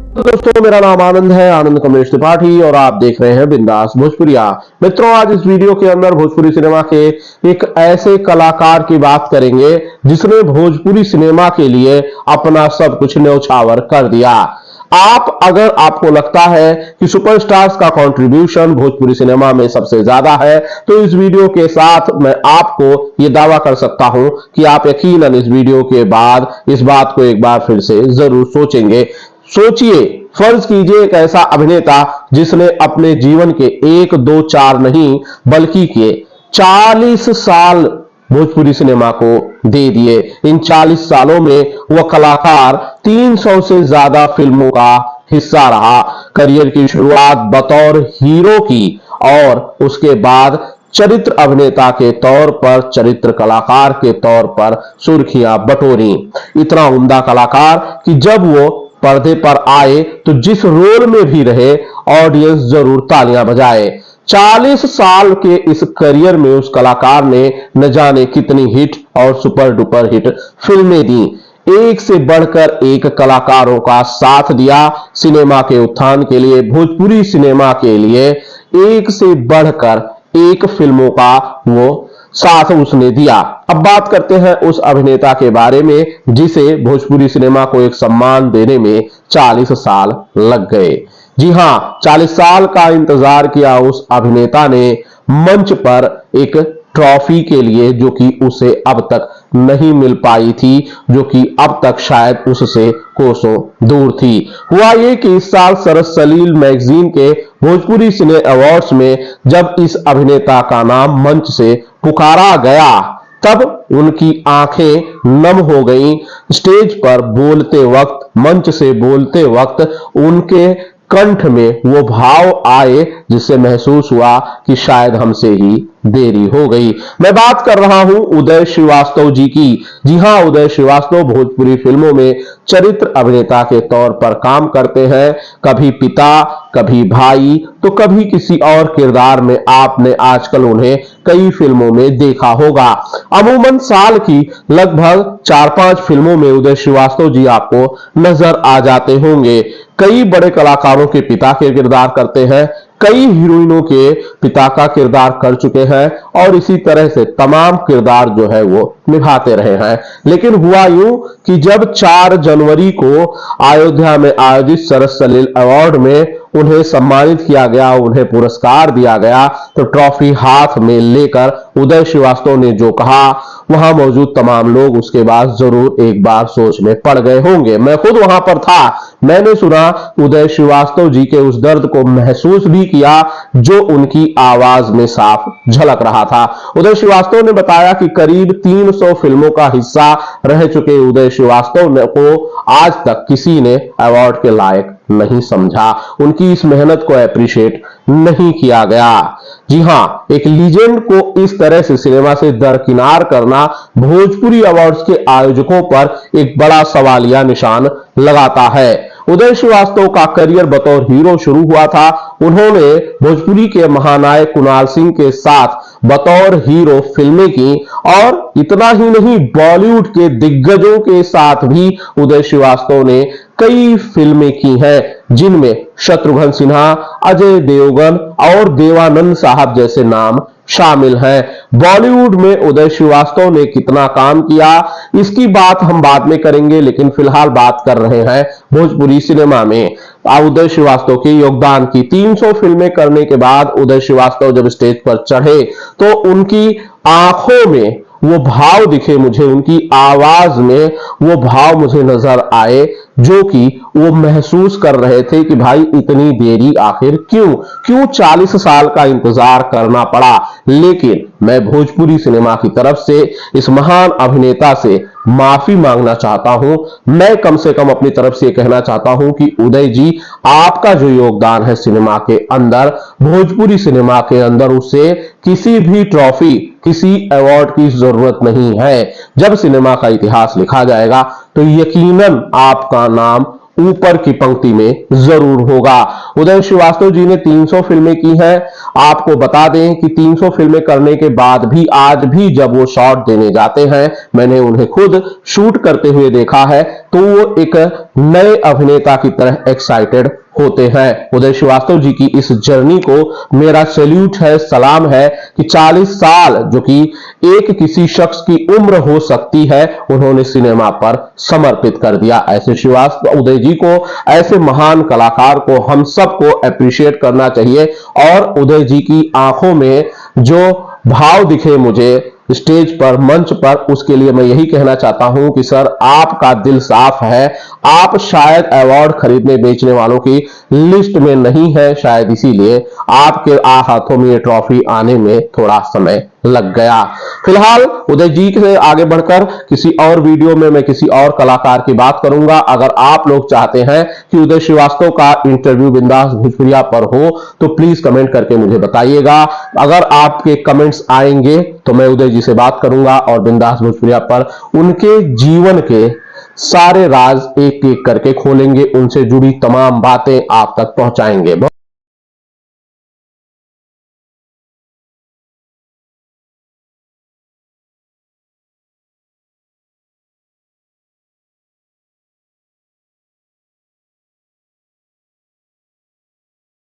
दोस्तों, मेरा नाम आनंद है, आनंद कमलेश त्रिपाठी, और आप देख रहे हैं बिंदास भोजपुरिया। मित्रों, आज इस वीडियो के अंदर भोजपुरी सिनेमा के एक ऐसे कलाकार की बात करेंगे जिसने भोजपुरी सिनेमा के लिए अपना सब कुछ न्यौछावर कर दिया। अगर आपको लगता है कि सुपरस्टार्स का कंट्रीब्यूशन भोजपुरी सिनेमा में सबसे ज्यादा है, तो इस वीडियो के साथ मैं आपको यह दावा कर सकता हूं कि आप यकीनन इस वीडियो के बाद इस बात को एक बार फिर से जरूर सोचेंगे। सोचिए, फर्ज कीजिए एक ऐसा अभिनेता जिसने अपने जीवन के 1, 2, 4 नहीं बल्कि के 40 साल भोजपुरी सिनेमा को दे दिए। इन 40 सालों में वह कलाकार 300 से ज्यादा फिल्मों का हिस्सा रहा। करियर की शुरुआत बतौर हीरो की और उसके बाद चरित्र अभिनेता के तौर पर, चरित्र कलाकार के तौर पर सुर्खियां बटोरी। इतना उम्दा कलाकार कि जब वो पर्दे पर आए तो जिस रोल में भी रहे, ऑडियंस जरूर तालियां बजाए। 40 साल के इस करियर में उस कलाकार ने न जाने कितनी हिट और सुपर डुपर हिट फिल्में दी। एक से बढ़कर एक कलाकारों का साथ दिया सिनेमा के उत्थान के लिए। भोजपुरी सिनेमा के लिए एक से बढ़कर एक फिल्मों का वो साथ उसने दिया। अब बात करते हैं उस अभिनेता के बारे में जिसे भोजपुरी सिनेमा को एक सम्मान देने में 40 साल लग गए। जी हां, 40 साल का इंतजार किया उस अभिनेता ने मंच पर एक ट्रॉफी के लिए, जो कि उसे अब तक नहीं मिल पाई थी, जो कि अब तक शायद उससे कोसों दूर थी। हुआ ये कि इस साल सरस सलील मैगजीन के भोजपुरी सिने अवार्ड्स में जब इस अभिनेता का नाम मंच से पुकारा गया, तब उनकी आंखें नम हो गईं। स्टेज पर बोलते वक्त, मंच से बोलते वक्त उनके कंठ में वो भाव आए जिससे महसूस हुआ कि शायद हमसे ही देरी हो गई। मैं बात कर रहा हूं उदय श्रीवास्तव जी की। जी हां, उदय श्रीवास्तव भोजपुरी फिल्मों में चरित्र अभिनेता के तौर पर काम करते हैं। कभी पिता, कभी भाई, तो कभी किसी और किरदार में आपने आजकल उन्हें कई फिल्मों में देखा होगा। अमूमन साल की लगभग 4-5 फिल्मों में उदय श्रीवास्तव जी आपको नजर आ जाते होंगे। कई बड़े कलाकारों के पिता के किरदार करते हैं, कई हीरोइनों के पिता का किरदार कर चुके हैं, और इसी तरह से तमाम किरदार जो है वो निभाते रहे हैं। लेकिन हुआ यूं कि जब 4 जनवरी को अयोध्या में आयोजित सरस सलील अवार्ड में उन्हें सम्मानित किया गया, उन्हें पुरस्कार दिया गया, तो ट्रॉफी हाथ में लेकर उदय श्रीवास्तव ने जो कहा, वहां मौजूद तमाम लोग उसके बाद जरूर एक बार सोच में पड़ गए होंगे। मैं खुद वहां पर था। मैंने सुना, उदय श्रीवास्तव जी के उस दर्द को महसूस भी किया जो उनकी आवाज में साफ झलक रहा था। उदय श्रीवास्तव ने बताया कि करीब 300 फिल्मों का हिस्सा रह चुके उदय श्रीवास्तव को आज तक किसी ने अवार्ड के लायक नहीं समझा। उनकी इस मेहनत को अप्रिशिएट नहीं किया गया। जी हां, एक लीजेंड को इस तरह से सिनेमा से दरकिनार करना भोजपुरी अवार्ड्स के आयोजकों पर एक बड़ा सवालिया निशान लगाता है। उदय श्रीवास्तव का करियर बतौर हीरो शुरू हुआ था। उन्होंने भोजपुरी के महानायक कुणाल सिंह के साथ बतौर हीरो फिल्में की, और इतना ही नहीं, बॉलीवुड के दिग्गजों के साथ भी उदय श्रीवास्तव ने कई फिल्में की हैं, जिनमें शत्रुघ्न सिन्हा, अजय देवगन और देवानंद साहब जैसे नाम शामिल हैं। बॉलीवुड में उदय श्रीवास्तव ने कितना काम किया, इसकी बात हम बाद में करेंगे, लेकिन फिलहाल बात कर रहे हैं भोजपुरी सिनेमा में उदय श्रीवास्तव के योगदान की। 300 फिल्में करने के बाद उदय श्रीवास्तव जब स्टेज पर चढ़े तो उनकी आंखों में वो भाव दिखे मुझे, उनकी आवाज में वो भाव मुझे नजर आए, जो कि वो महसूस कर रहे थे कि भाई इतनी देरी आखिर क्यों 40 साल का इंतजार करना पड़ा। लेकिन मैं भोजपुरी सिनेमा की तरफ से इस महान अभिनेता से माफी मांगना चाहता हूं। मैं कम से कम अपनी तरफ से कहना चाहता हूं कि उदय जी, आपका जो योगदान है सिनेमा के अंदर, भोजपुरी सिनेमा के अंदर, उसे किसी भी ट्रॉफी, किसी अवार्ड की जरूरत नहीं है। जब सिनेमा का इतिहास लिखा जाएगा तो यकीनन आपका नाम ऊपर की पंक्ति में जरूर होगा। उदय श्रीवास्तव जी ने 300 फिल्में की हैं। आपको बता दें कि 300 फिल्में करने के बाद भी आज भी जब वो शॉट देने जाते हैं, मैंने उन्हें खुद शूट करते हुए देखा है, तो वो एक नए अभिनेता की तरह एक्साइटेड होते हैं। उदय श्रीवास्तव जी की इस जर्नी को मेरा सैल्यूट है, सलाम है कि 40 साल जो कि एक किसी शख्स की उम्र हो सकती है, उन्होंने सिनेमा पर समर्पित कर दिया। ऐसे श्रीवास्तव उदय जी को, ऐसे महान कलाकार को हम सबको अप्रिशिएट करना चाहिए। और उदय जी की आंखों में जो भाव दिखे मुझे स्टेज पर, मंच पर, उसके लिए मैं यही कहना चाहता हूं कि सर आपका दिल साफ है। आप शायद अवार्ड खरीदने बेचने वालों की लिस्ट में नहीं है, शायद इसीलिए आपके हाथों में ये ट्रॉफी आने में थोड़ा समय लग गया। फिलहाल उदय जी से आगे बढ़कर किसी और वीडियो में मैं किसी और कलाकार की बात करूंगा। अगर आप लोग चाहते हैं कि उदय श्रीवास्तव का इंटरव्यू बिंदास भोजपुरिया पर हो तो प्लीज कमेंट करके मुझे बताइएगा। अगर आपके कमेंट्स आएंगे तो मैं उदय जी से बात करूंगा और बिंदास भोजपुरिया पर उनके जीवन के सारे राज एक एक करके खोलेंगे, उनसे जुड़ी तमाम बातें आप तक पहुंचाएंगे।